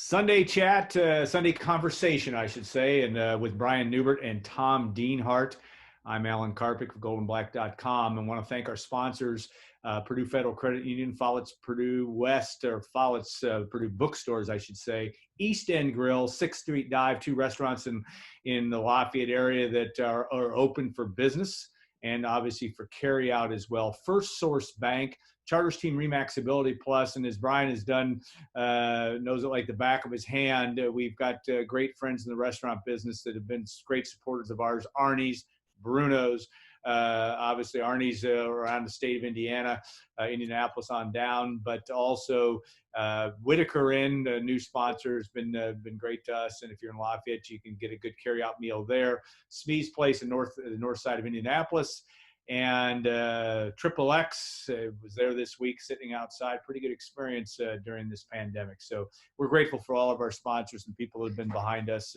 Sunday chat, Sunday conversation, I should say, and with Brian Neubert and Tom Dienhart. I'm Alan Karpick of goldenblack.com and want to thank our sponsors, Purdue Federal Credit Union, Follett's Purdue West, or Follett's Purdue Bookstores, I should say, East End Grill, 6th Street Dive, two restaurants in the Lafayette area that are open for business and obviously for carry out as well. First Source Bank, Charters Team Remax Ability Plus, and as Brian has done, knows it like the back of his hand, we've got great friends in the restaurant business that have been great supporters of ours, Arnie's, Bruno's, obviously Arnie's around the state of Indiana, Indianapolis on down, but also Whitaker Inn, a new sponsor, has been great to us. And if you're in Lafayette, you can get a good carry-out meal there. Smee's Place in the north side of Indianapolis. And Triple X was there this week sitting outside. Pretty good experience during this pandemic. So we're grateful for all of our sponsors and people who have been behind us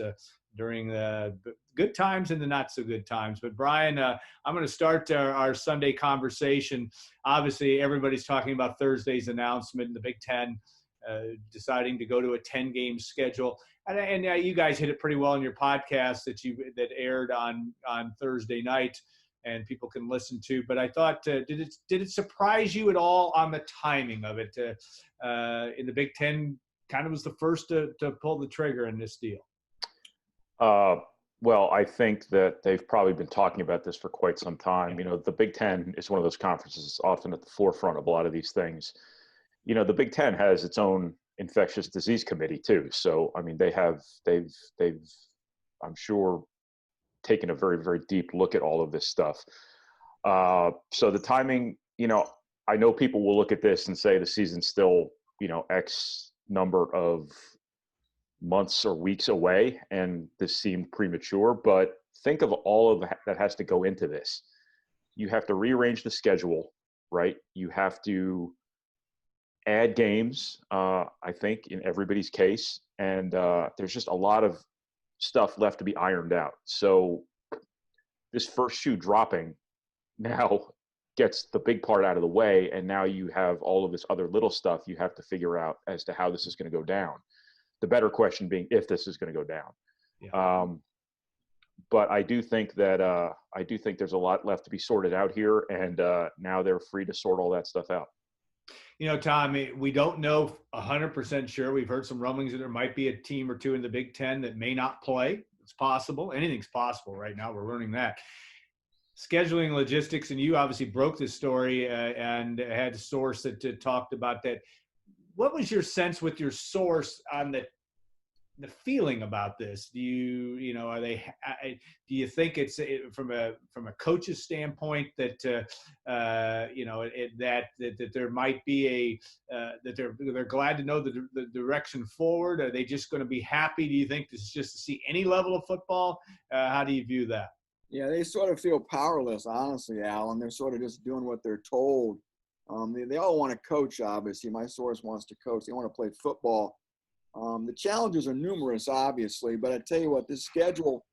during the good times and the not so good times. But Brian, I'm going to start our Sunday conversation. Obviously, everybody's talking about Thursday's announcement in the Big Ten, deciding to go to a 10-game schedule. And you guys hit it pretty well in your podcast that aired on Thursday night, and people can listen to. But I thought, did it surprise you at all on the timing of it? In the Big Ten, kind of was the first to pull the trigger in this deal. Well, I think that they've probably been talking about this for quite some time. You know, the Big Ten is one of those conferences that's often at the forefront of a lot of these things. You know, the Big Ten has its own infectious disease committee too. So, I mean, they've, I'm sure, taken a very, very deep look at all of this stuff. So the timing, you know, I know people will look at this and say the season's still, you know, X number of months or weeks away, and this seemed premature, but think of all of that has to go into this. You have to rearrange the schedule, right? You have to add games, I think, in everybody's case, and there's just a lot of stuff left to be ironed out. So this first shoe dropping now gets the big part out of the way, and now you have all of this other little stuff you have to figure out as to how this is going to go down. The better question being if this is going to go down. Yeah. But I do think that there's a lot left to be sorted out here, and now they're free to sort all that stuff out. You know, Tom, we don't know 100% sure. We've heard some rumblings that there might be a team or two in the Big Ten that may not play. It's possible. Anything's possible right now. We're learning that. Scheduling, logistics, and you obviously broke this story and had a source that talked about that. What was your sense with your source on the feeling about this? Do you know, do you think it's from a coach's standpoint that you know, that there might be that they're glad to know the direction forward? Are they just going to be happy? Do you think this is just to see any level of football? How do you view that? Yeah, they sort of feel powerless, honestly, Alan. They're sort of just doing what they're told. They all want to coach, obviously. My source wants to coach. They want to play football. The challenges are numerous, obviously, but I tell you what, this schedule,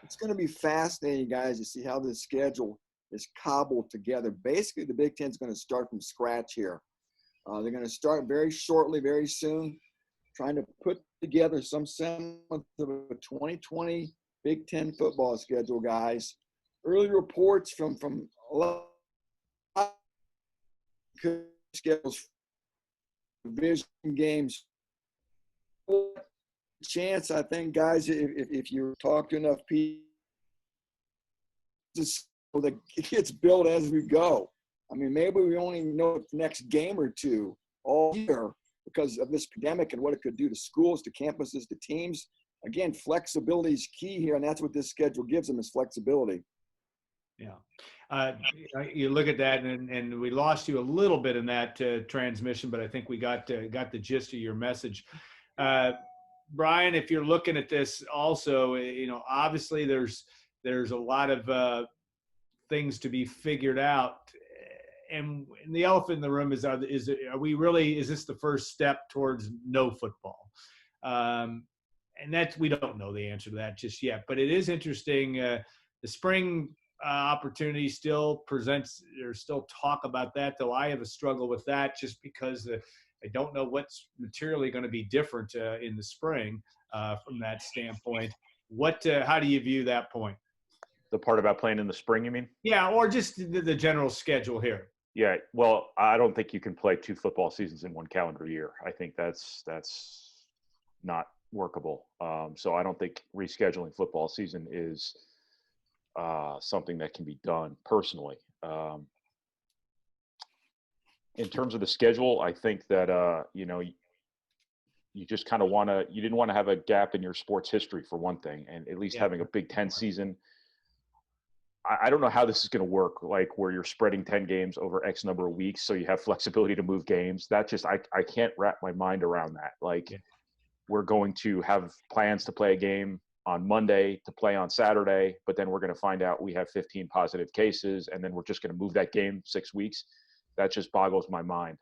it's going to be fascinating, guys, to see how this schedule is cobbled together. Basically, the Big Ten is going to start from scratch here. They're going to start very shortly, very soon, trying to put together some semblance of a 2020 Big Ten football schedule, guys. Early reports from a lot of schedules, division games. Chance, I think, guys, if you talk to enough people, that it gets built as we go. I mean, maybe we only know the next game or two all year because of this pandemic and what it could do to schools, to campuses, to teams. Again, flexibility is key here, and that's what this schedule gives them, is flexibility. Yeah. You look at that, and we lost you a little bit in that transmission, but I think we got the gist of your message. Brian, if you're looking at this also, you know, obviously there's a lot of things to be figured out, and the elephant in the room is this the first step towards no football? And we don't know the answer to that just yet, but it is interesting. The spring opportunity still presents, there's still talk about that, though I have a struggle with that just because I don't know what's materially going to be different in the spring from that standpoint. How do you view that point? The part about playing in the spring, you mean? Yeah, or just the general schedule here. Yeah, well, I don't think you can play 2 football seasons in one calendar year. I think that's not workable. So I don't think rescheduling football season is something that can be done personally. In terms of the schedule, I think that you just kind of you didn't want to have a gap in your sports history for one thing, and at least having a Big Ten season. I don't know how this is going to work, like where you're spreading 10 games over X number of weeks, so you have flexibility to move games. That just I can't wrap my mind around that. Like we're going to have plans to play a game on Monday to play on Saturday, but then we're going to find out we have 15 positive cases, and then we're just going to move that game 6 weeks. That just boggles my mind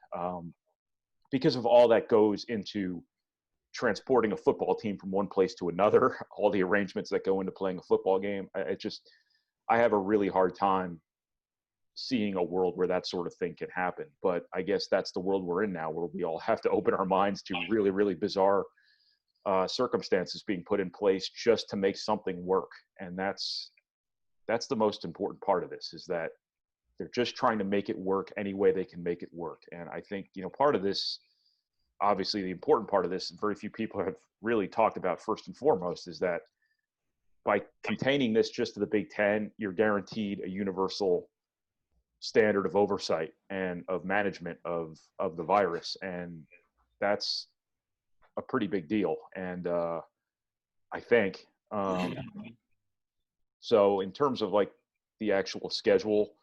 because of all that goes into transporting a football team from one place to another, all the arrangements that go into playing a football game. I have a really hard time seeing a world where that sort of thing can happen. But I guess that's the world we're in now, where we all have to open our minds to really, really bizarre circumstances being put in place just to make something work. And that's the most important part of this, is that they're just trying to make it work any way they can make it work. And I think, part of this, obviously the important part of this, very few people have really talked about first and foremost, is that by containing this just to the Big Ten, you're guaranteed a universal standard of oversight and of management of the virus. And that's a pretty big deal. And I think, so in terms of like the actual schedule,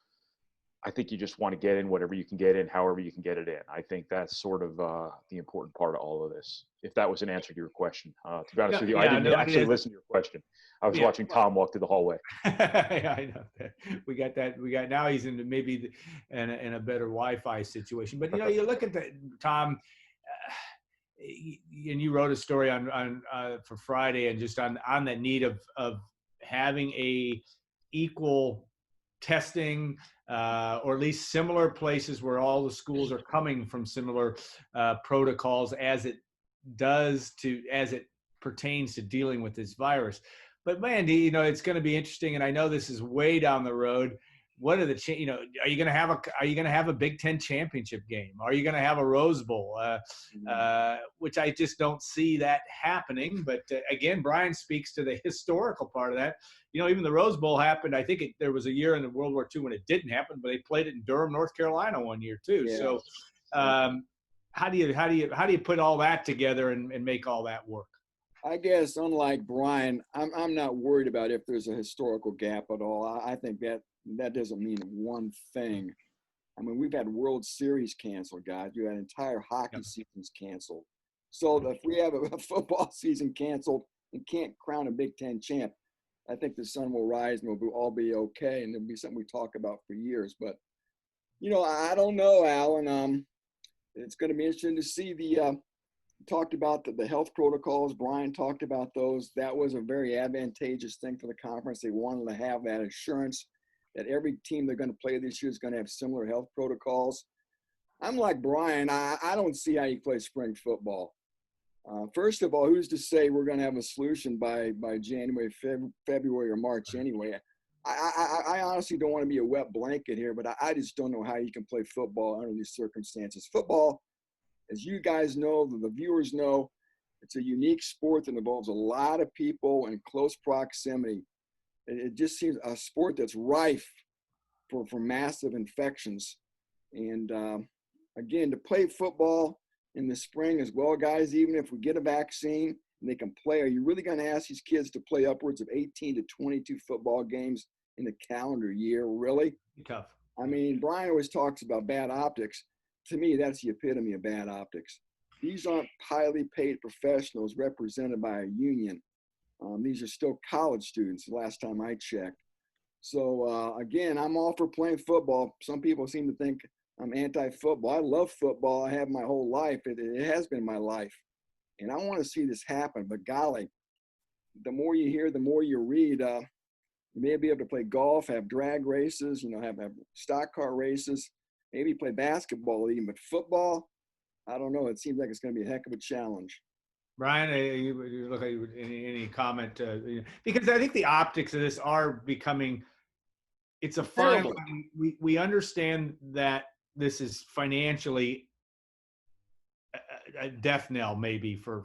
I think you just want to get in whatever you can get in, however you can get it in. I think that's sort of the important part of all of this. If that was an answer to your question, to be honest with you, I didn't actually listen to your question. I was watching Tom walk through the hallway. Yeah, I know. We got that. Now he's in maybe in a better Wi-Fi situation. But you look at Tom, and you wrote a story on for Friday, and just on the need of having a equal testing, or at least similar places where all the schools are coming from similar protocols as it pertains to dealing with this virus. But man, it's going to be interesting, and I know this is way down the road. What are the are you going to have a Big Ten championship game? Are you going to have a Rose Bowl? Which I just don't see that happening. But again, Brian speaks to the historical part of that. Even the Rose Bowl happened. I think there was a year in World War II when it didn't happen, but they played it in Durham, North Carolina one year too. Yeah. So how do you put all that together and make all that work? I guess, unlike Brian, I'm not worried about if there's a historical gap at all. I think that doesn't mean one thing. I mean, we've had World Series canceled, guys. We had entire hockey seasons canceled. So if we have a football season canceled and can't crown a Big Ten champ, I think the sun will rise and we'll all be okay. And it'll be something we talk about for years. But, I don't know, Alan. It's going to be interesting to see talked about the health protocols. Brian talked about those. That was a very advantageous thing for the conference. They wanted to have that assurance that every team they're going to play this year is going to have similar health protocols. I'm like Brian. I don't see how you play spring football. First of all, who's to say we're going to have a solution by January, February, or March anyway? I honestly don't want to be a wet blanket here, but I just don't know how you can play football under these circumstances. Football, as you guys know, the viewers know, it's a unique sport that involves a lot of people in close proximity. It just seems a sport that's rife for massive infections. And again, to play football in the spring as well, guys, even if we get a vaccine and they can play, are you really going to ask these kids to play upwards of 18 to 22 football games in a calendar year? Really? Tough. I mean, Brian always talks about bad optics. To me, that's the epitome of bad optics. These aren't highly paid professionals represented by a union. These are still college students, the last time I checked. So, again, I'm all for playing football. Some people seem to think I'm anti-football. I love football. I have my whole life. It has been my life. And I want to see this happen. But golly, the more you hear, the more you read, you may be able to play golf, have drag races, have stock car races, maybe play basketball even, but football, I don't know. It seems like it's going to be a heck of a challenge. Brian, you look like any comment? Because I think the optics of this are becoming. It's a fine Terrible. line. We understand that this is financially a death knell, maybe for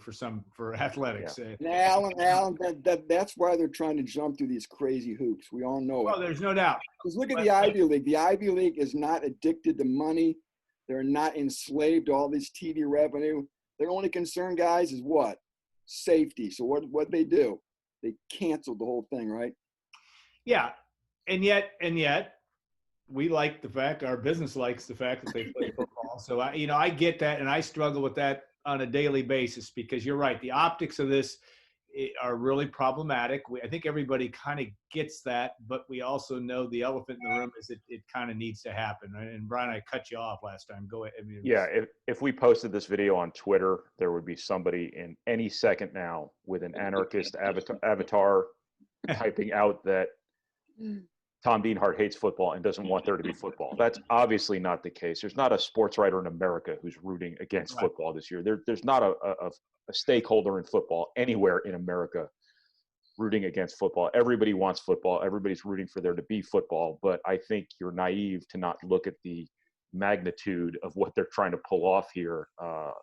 athletics. Yeah. And Alan, that's why they're trying to jump through these crazy hoops. We all know it. Well, there's no doubt. Because look at the Ivy League. The Ivy League is not addicted to money. They're not enslaved to all this TV revenue. Their only concern, guys, is what? Safety. So what they do? They canceled the whole thing, right? Yeah, and yet, we like the fact, our business likes the fact that they play football. So I get that, and I struggle with that on a daily basis because you're right. The optics of this are really problematic. I think everybody kind of gets that, but we also know the elephant in the room is it kind of needs to happen. Right? And Brian, I cut you off last time. Go ahead. Yeah, if we posted this video on Twitter, there would be somebody in any second now with an anarchist avatar typing out that Tom Dienhart hates football and doesn't want there to be football. That's obviously not the case. There's not a sports writer in America who's rooting against football this year. There's not a stakeholder in football anywhere in America rooting against football. Everybody wants football. Everybody's rooting for there to be football. But I think you're naive to not look at the magnitude of what they're trying to pull off here.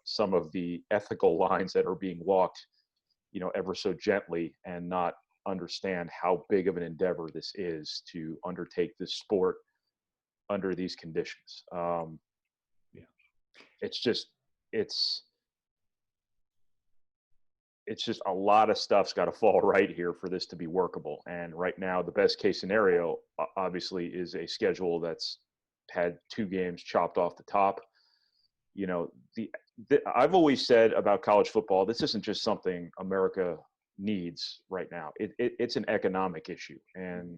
Some of the ethical lines that are being walked, ever so gently, and not understand how big of an endeavor this is to undertake this sport under these conditions. It's just a lot of stuff's got to fall right here for this to be workable. And right now, the best case scenario, obviously, is a schedule that's had 2 games chopped off the top. I've always said about college football, this isn't just something America needs right now. It's an economic issue. And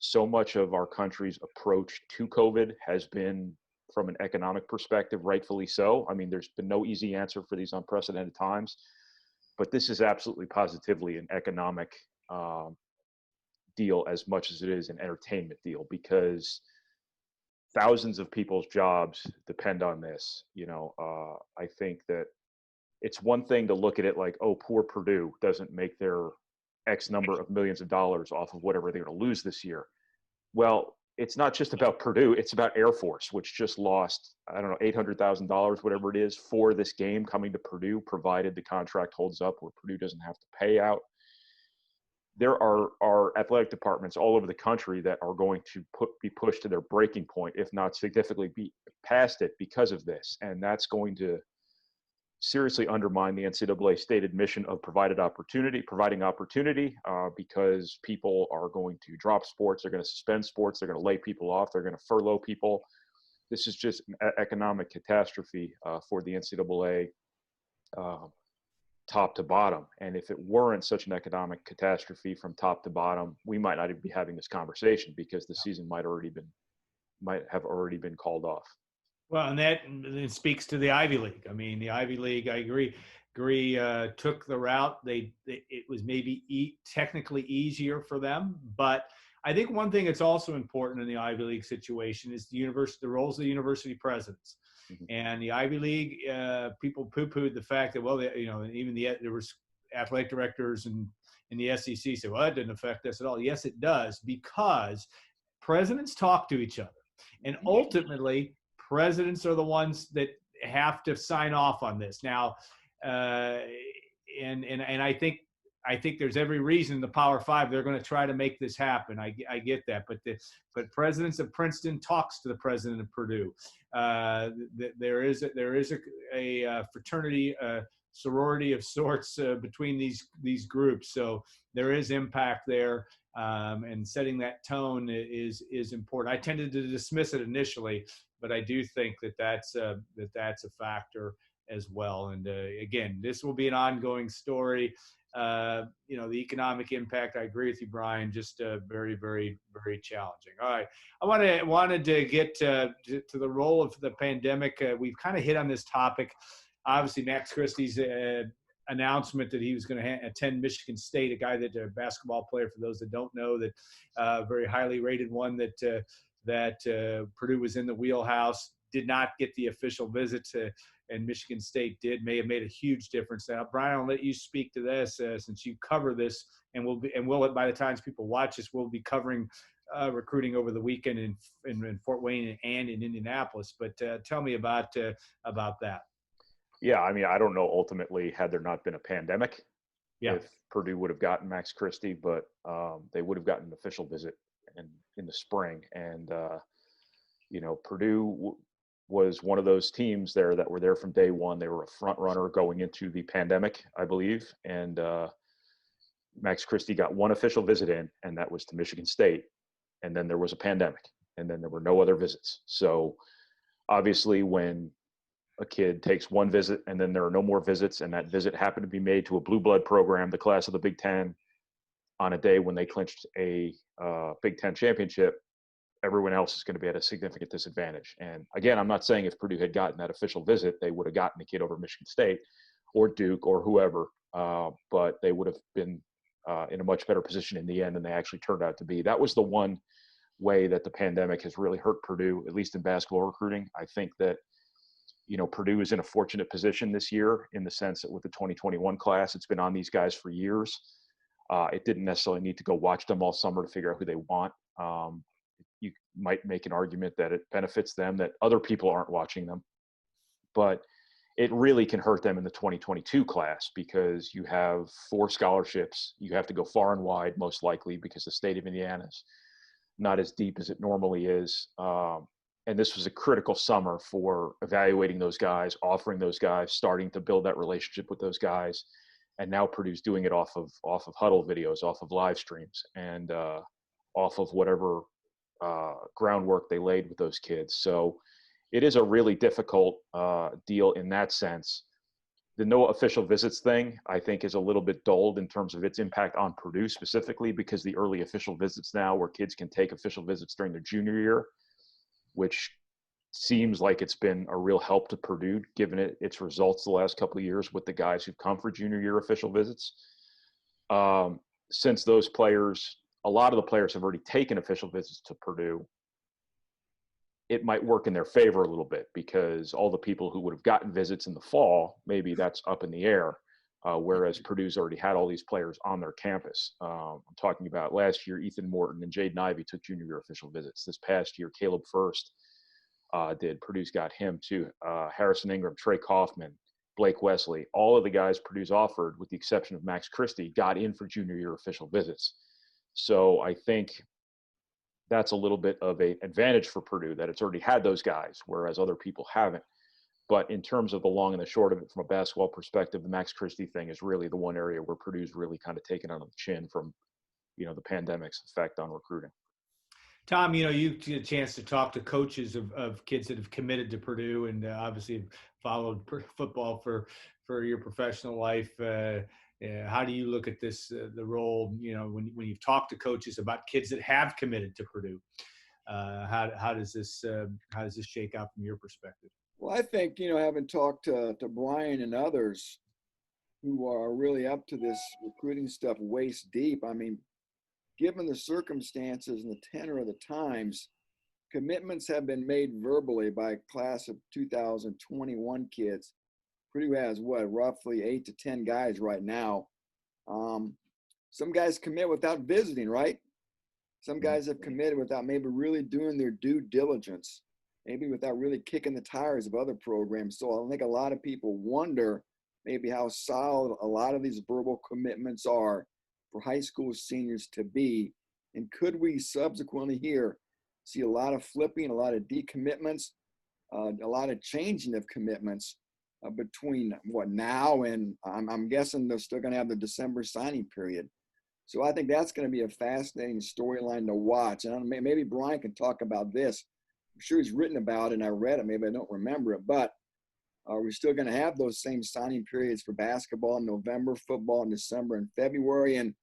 so much of our country's approach to COVID has been from an economic perspective, rightfully so. I mean, there's been no easy answer for these unprecedented times. But this is absolutely positively an economic deal as much as it is an entertainment deal, because thousands of people's jobs depend on this. I think that it's one thing to look at it like, oh, poor Purdue doesn't make their X number of millions of dollars off of whatever they're going to lose this year. Well, it's not just about Purdue. It's about Air Force, which just lost, I don't know, $800,000, whatever it is, for this game coming to Purdue, provided the contract holds up where Purdue doesn't have to pay out. There are athletic departments all over the country that are going to be pushed to their breaking point, if not significantly be past it because of this. And that's going to seriously undermine the NCAA stated mission of providing opportunity, because people are going to drop sports, they're going to suspend sports, they're going to lay people off, they're going to furlough people. This is just an economic catastrophe for the NCAA, top to bottom. And if it weren't such an economic catastrophe from top to bottom, we might not even be having this conversation, because the season might have already been called off. Well, and that it speaks to the Ivy League. I mean, the Ivy League, I agree, took the route. It was maybe technically easier for them, but I think one thing that's also important in the Ivy League situation is the roles of the university presidents. Mm-hmm. And the Ivy League, people poo-pooed the fact that, well, there was athletic directors and in the SEC said, well, that didn't affect us at all. Yes, it does, because presidents talk to each other, and ultimately, presidents are the ones that have to sign off on this now, and I think there's every reason in the Power Five they're going to try to make this happen. I get that, but presidents of Princeton talks to the president of Purdue. There is a fraternity, sorority of sorts between these groups, so there is impact there. And setting that tone is important. I tended to dismiss it initially, but I do think that's a factor as well. And again, this will be an ongoing story. The economic impact, I agree with you, Brian, just very, very, very challenging. All right, I wanted to get to the role of the pandemic. We've kind of hit on this topic. Obviously, Max Christie's announcement that he was going to attend Michigan State, a basketball player, for those that don't know, that very highly rated one that Purdue was in the wheelhouse, did not get the official visit and Michigan State did may have made a huge difference. Now, Brian, I'll let you speak to this since you cover this, and by the time people watch this, we'll be covering recruiting over the weekend in Fort Wayne and in Indianapolis. But tell me about that. Yeah, I mean, I don't know ultimately had there not been a pandemic, Yeah. if Purdue would have gotten Max Christie, but they would have gotten an official visit in the spring. And, Purdue was one of those teams there that were there from day one. They were a front runner going into the pandemic, I believe. And Max Christie got one official visit in, and that was to Michigan State. And then there was a pandemic, and then there were no other visits. So obviously when a kid takes one visit and then there are no more visits, and that visit happened to be made to a blue blood program, the class of the Big Ten, on a day when they clinched a Big Ten championship, everyone else is going to be at a significant disadvantage. And again, I'm not saying if Purdue had gotten that official visit, they would have gotten the kid over Michigan State or Duke or whoever, but they would have been in a much better position in the end than they actually turned out to be. That was the one way that the pandemic has really hurt Purdue, at least in basketball recruiting. I think that Purdue is in a fortunate position this year in the sense that with the 2021 class, it's been on these guys for years. It didn't necessarily need to go watch them all summer to figure out who they want. You might make an argument that it benefits them that other people aren't watching them, but it really can hurt them in the 2022 class because you have 4 scholarships. You have to go far and wide, most likely, because the state of Indiana is not as deep as it normally is. And this was a critical summer for evaluating those guys, offering those guys, starting to build that relationship with those guys. And now Purdue's doing it off of huddle videos, off of live streams, and off of whatever groundwork they laid with those kids. So it is a really difficult deal in that sense. The no official visits thing, I think, is a little bit dulled in terms of its impact on Purdue specifically because the early official visits now where kids can take official visits during their junior year, which seems like it's been a real help to Purdue, given its results the last couple of years with the guys who've come for junior year official visits. Since those players, a lot of the players have already taken official visits to Purdue, it might work in their favor a little bit because all the people who would have gotten visits in the fall, maybe that's up in the air, whereas Purdue's already had all these players on their campus. I'm talking about last year, Ethan Morton and Jaden Ivey took junior year official visits. This past year, Caleb First did. Purdue's got him too. Harrison Ingram, Trey Kaufman, Blake Wesley, all of the guys Purdue's offered, with the exception of Max Christie, got in for junior year official visits. So I think that's a little bit of an advantage for Purdue that it's already had those guys, whereas other people haven't. But in terms of the long and the short of it from a basketball perspective, the Max Christie thing is really the one area where Purdue's really kind of taken on the chin from, the pandemic's effect on recruiting. Tom, you get a chance to talk to coaches of kids that have committed to Purdue and obviously followed football for your professional life. How do you look at this, the role, when you've talked to coaches about kids that have committed to Purdue? How does this shake out from your perspective? Well, I think, having talked to Brian and others who are really up to this recruiting stuff waist deep, I mean, given the circumstances and the tenor of the times, commitments have been made verbally by a class of 2021 kids. Purdue has roughly 8 to 10 guys right now. Some guys commit without visiting, right? Some guys have committed without maybe really doing their due diligence, maybe without really kicking the tires of other programs. So I think a lot of people wonder maybe how solid a lot of these verbal commitments are for high school seniors to be. And could we subsequently here see a lot of flipping, a lot of decommitments, a lot of changing of commitments between now and I'm guessing they're still going to have the December signing period. So I think that's going to be a fascinating storyline to watch. And maybe Brian can talk about this. I'm sure he's written about it and I read it. Maybe I don't remember it, but we're still going to have those same signing periods for basketball in November, football in December and February. And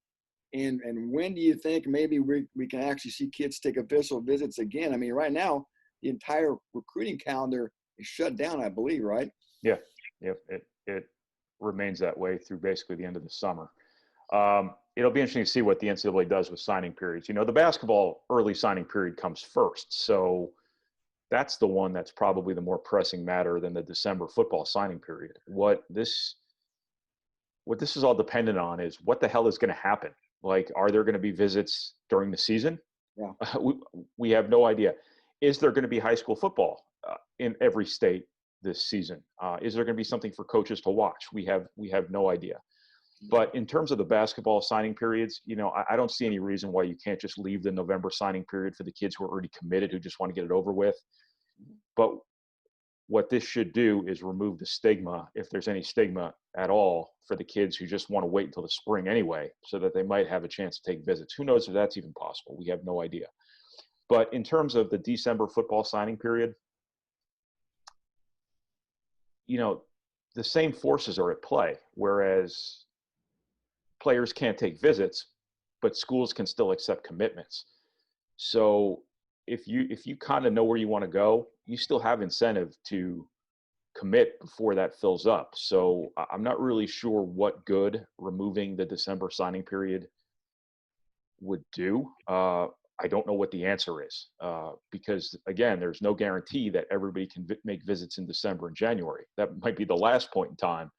when do you think maybe we can actually see kids take official visits again? I mean, right now, the entire recruiting calendar is shut down, I believe, right? Yeah. It remains that way through basically the end of the summer. It'll be interesting to see what the NCAA does with signing periods. The basketball early signing period comes first. So that's the one that's probably the more pressing matter than the December football signing period. What this is all dependent on is what the hell is going to happen. Like, are there going to be visits during the season? Yeah. We have no idea. Is there going to be high school football in every state this season? Is there going to be something for coaches to watch? We have no idea. But in terms of the basketball signing periods, I don't see any reason why you can't just leave the November signing period for the kids who are already committed, who just want to get it over with. But what this should do is remove the stigma, if there's any stigma at all, for the kids who just want to wait until the spring anyway, so that they might have a chance to take visits. Who knows if that's even possible? We have no idea. But in terms of the December football signing period, the same forces are at play, whereas players can't take visits, but schools can still accept commitments. So if you kind of know where you want to go, you still have incentive to commit before that fills up. So I'm not really sure what good removing the December signing period would do. I don't know what the answer is, because again, there's no guarantee that everybody can make visits in December and January. That might be the last point in time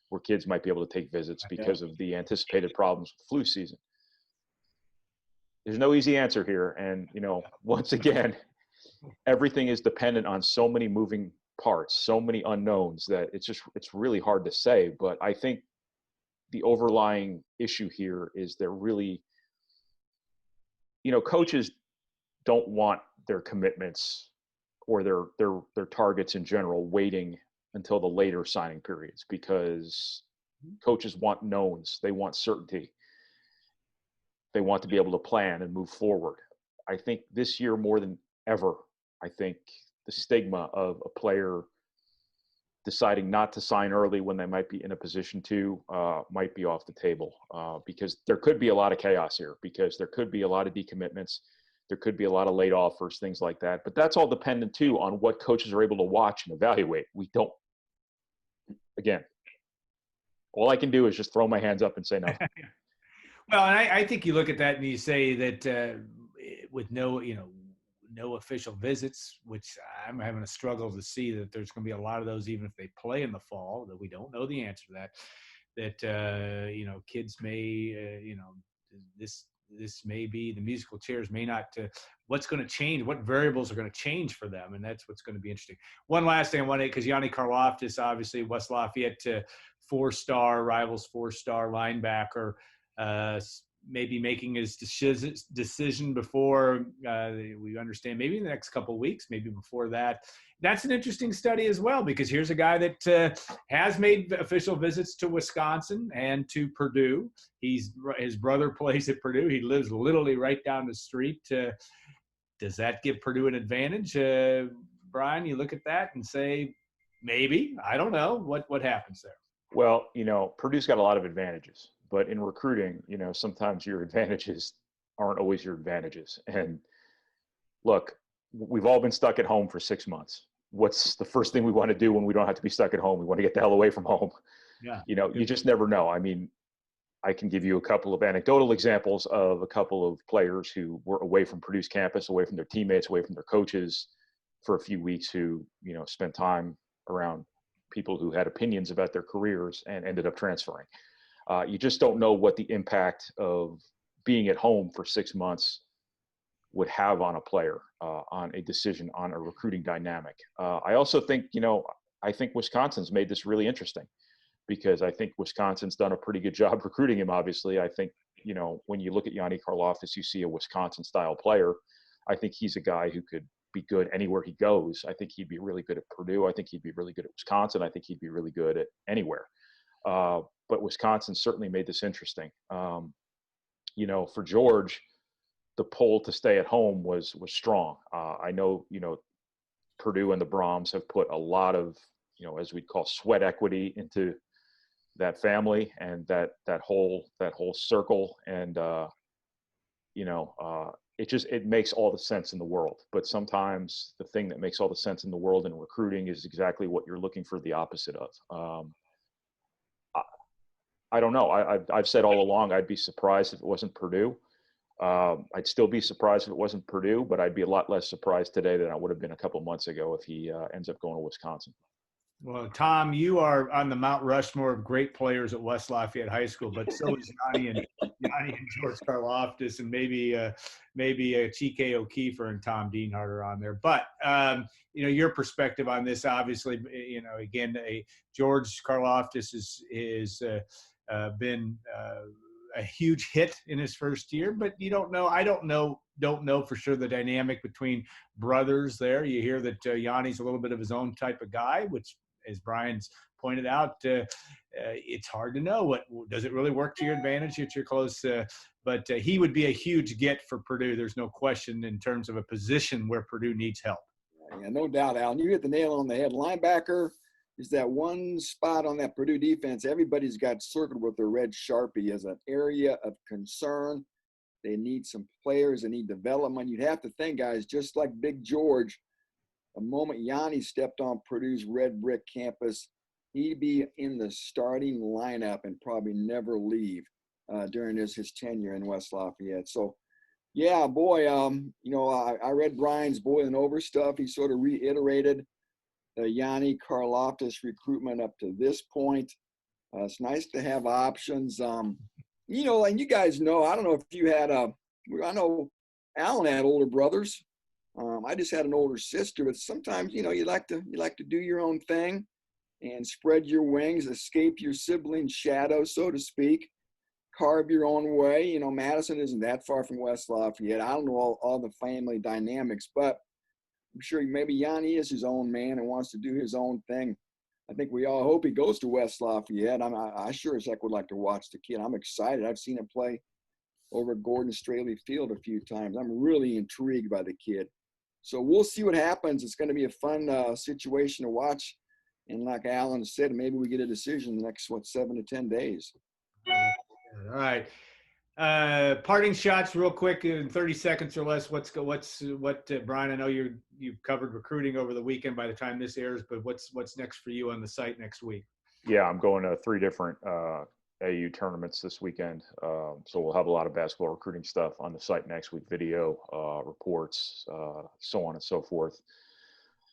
where kids might be able to take visits because of the anticipated problems with flu season. There's no easy answer here. And, once again, everything is dependent on so many moving parts, so many unknowns, that it's really hard to say. But I think the overlying issue here is they're really, coaches don't want their commitments or their targets in general waiting until the later signing periods, because coaches want knowns. They want certainty. They want to be able to plan and move forward. I think this year more than ever, I think the stigma of a player deciding not to sign early when they might be in a position to might be off the table, because there could be a lot of chaos here, because there could be a lot of decommitments. There could be a lot of late offers, things like that. But that's all dependent, too, on what coaches are able to watch and evaluate. We don't. Again, all I can do is just throw my hands up and say nothing. Well, and I think you look at that and you say that with no official visits, which I'm having a struggle to see that there's going to be a lot of those, even if they play in the fall, that we don't know the answer to that, kids may, this may be, the musical chairs may not, what's going to change, what variables are going to change for them. And that's what's going to be interesting. One last thing I wanted, because Yanni Karlaftis, obviously West Lafayette, 4-star, Rivals 4-star linebacker, maybe making his decision before we understand, maybe in the next couple of weeks, maybe before that. That's an interesting study as well, because here's a guy that has made official visits to Wisconsin and to Purdue. His brother plays at Purdue. He lives literally right down the street. Does that give Purdue an advantage? Brian, you look at that and say, maybe. I don't know. What happens there? Well, Purdue's got a lot of advantages. But in recruiting, sometimes your advantages aren't always your advantages. And look, we've all been stuck at home for 6 months. What's the first thing we want to do when we don't have to be stuck at home? We want to get the hell away from home. Yeah. You just never know. I mean, I can give you a couple of anecdotal examples of a couple of players who were away from Purdue's campus, away from their teammates, away from their coaches for a few weeks, who, spent time around people who had opinions about their careers and ended up transferring. You just don't know what the impact of being at home for 6 months would have on a player, on a decision, on a recruiting dynamic. I also think, I think Wisconsin's made this really interesting, because I think Wisconsin's done a pretty good job recruiting him, obviously. I think, when you look at Yanni Karlaftis, you see a Wisconsin-style player. I think he's a guy who could be good anywhere he goes. I think he'd be really good at Purdue. I think he'd be really good at Wisconsin. I think he'd be really good at anywhere. But Wisconsin certainly made this interesting. For George, the pull to stay at home was strong. I know, Purdue and the Brahms have put a lot of, as we'd call sweat equity into that family and that whole circle. And, it makes all the sense in the world. But sometimes the thing that makes all the sense in the world in recruiting is exactly what you're looking for the opposite of. I don't know. I've said all along, I'd be surprised if it wasn't Purdue. I'd still be surprised if it wasn't Purdue, but I'd be a lot less surprised today than I would have been a couple months ago if he ends up going to Wisconsin. Well, Tom, you are on the Mount Rushmore of great players at West Lafayette High School, but so is Yanni and George Karlaftis, and maybe Chike O'Keefer and Tom Dienhart are on there. But your perspective on this, obviously, again, George Karlaftis is been a huge hit in his first year, but you don't know. I don't know for sure the dynamic between brothers there. You hear that Yanni's a little bit of his own type of guy, which, as Brian's pointed out, it's hard to know. What does it really work to your advantage if you're close? But he would be a huge get for Purdue. There's no question in terms of a position where Purdue needs help. Yeah, no doubt, Alan. You hit the nail on the head. Linebacker is that one spot on that Purdue defense everybody's got circled with their red Sharpie as an area of concern. They need some players. They need development. You'd have to think, guys, just like Big George, the moment Yanni stepped on Purdue's red brick campus, he'd be in the starting lineup and probably never leave during his tenure in West Lafayette. So, yeah, boy, I read Brian's boiling over stuff. He sort of reiterated the Yanni Karlaftis recruitment up to this point. It's nice to have options. And you guys know, I don't know if you had I know Alan had older brothers. I just had an older sister, but sometimes, you like to do your own thing and spread your wings, escape your sibling's shadow, so to speak, carve your own way. Madison isn't that far from West Lafayette. I don't know all the family dynamics, but I'm sure maybe Yanni is his own man and wants to do his own thing. I think we all hope he goes to West Lafayette. I sure as heck would like to watch the kid. I'm excited. I've seen him play over at Gordon Straley Field a few times. I'm really intrigued by the kid. So we'll see what happens. It's going to be a fun situation to watch. And like Alan said, maybe we get a decision in the next, 7 to 10 days. All right. Parting shots real quick in 30 seconds or less. What Brian, I know you've covered recruiting over the weekend by the time this airs, but what's next for you on the site next week? Yeah, I'm going to 3 different AU tournaments this weekend. So we'll have a lot of basketball recruiting stuff on the site next week, video, reports, so on and so forth.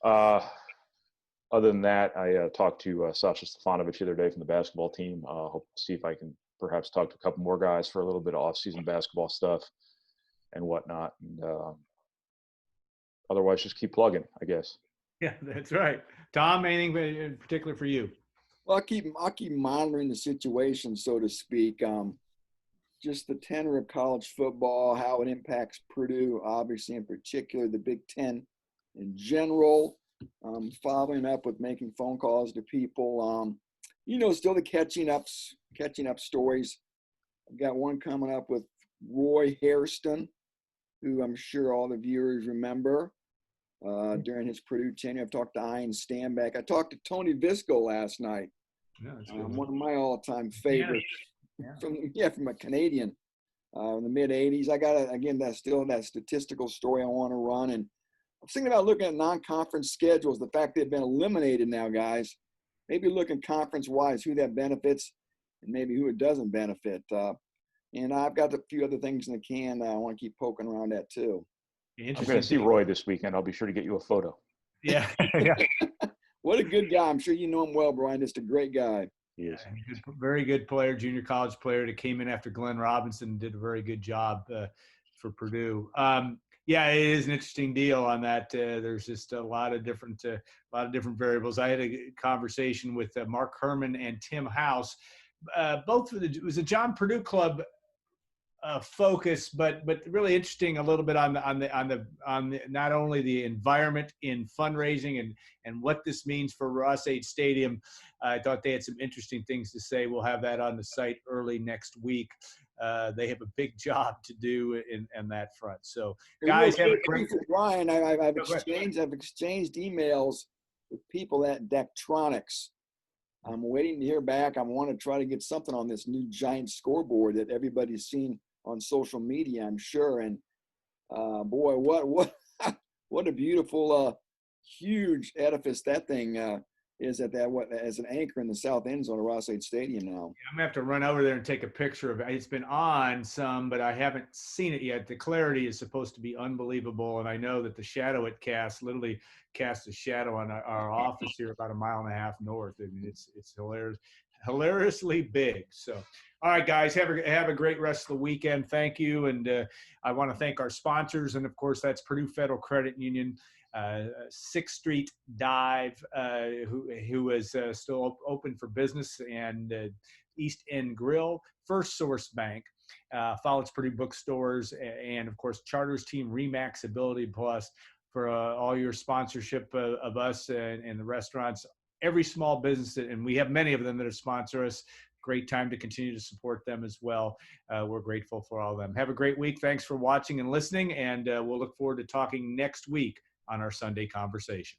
Other than that, I talked to Sasha Stefanovic the other day from the basketball team. Hope to see if I can perhaps talk to a couple more guys for a little bit of off-season basketball stuff and whatnot. And otherwise, just keep plugging, I guess. Yeah, that's right. Tom, anything in particular for you? Well, I'll keep monitoring the situation, so to speak. Just the tenor of college football, how it impacts Purdue, obviously in particular, the Big Ten in general. Following up with making phone calls to people. Still the catching up stories. I've got one coming up with Roy Hairston, who I'm sure all the viewers remember during his Purdue tenure. I've talked to Ian Stanback. I talked to Tony Visco last night. Yeah, one of my all-time favorites from a Canadian in the mid 80s. I got that statistical story I want to run. And I'm thinking about looking at non-conference schedules, the fact they've been eliminated now, guys. Maybe looking conference-wise, who that benefits and maybe who it doesn't benefit. And I've got a few other things in the can I want to keep poking around at too. I'm going to see Roy this weekend. I'll be sure to get you a photo. Yeah. What a good guy. I'm sure you know him well, Brian. Just a great guy. He is. Very good player, junior college player that came in after Glenn Robinson and did a very good job for Purdue. Yeah, it is an interesting deal on that. There's just a lot of different variables. I had a conversation with Mark Herman and Tim House. Both it was a John Purdue Club focus, but really interesting a little bit on the not only the environment in fundraising and what this means for Ross 8 Stadium. I thought they had some interesting things to say. We'll have that on the site early next week. They have a big job to do in that front. So, guys, have a great. Brian, I've exchanged emails with people at Daktronics. I'm waiting to hear back. I want to try to get something on this new giant scoreboard that everybody's seen on social media, I'm sure. And boy, what what a beautiful, huge edifice that thing is at that as an anchor in the south end zone of Ross 8 Stadium now. I'm gonna have to run over there and take a picture of it. It's been on some, but I haven't seen it yet. The clarity is supposed to be unbelievable, and I know that the shadow it casts literally casts a shadow on our office here about 1.5 miles north, and it's hilarious, hilariously big. So, all right, guys, have a great rest of the weekend. Thank you, and I want to thank our sponsors, and of course, that's Purdue Federal Credit Union. 6th Street Dive, who is still open for business, and East End Grill, First Source Bank, Follett's Purdue Bookstores, and of course Charters Team Remax Ability Plus for all your sponsorship of us and the restaurants. Every small business, and we have many of them that have sponsored us. Great time to continue to support them as well. We're grateful for all of them. Have a great week. Thanks for watching and listening, and we'll look forward to talking next week on our Sunday conversation.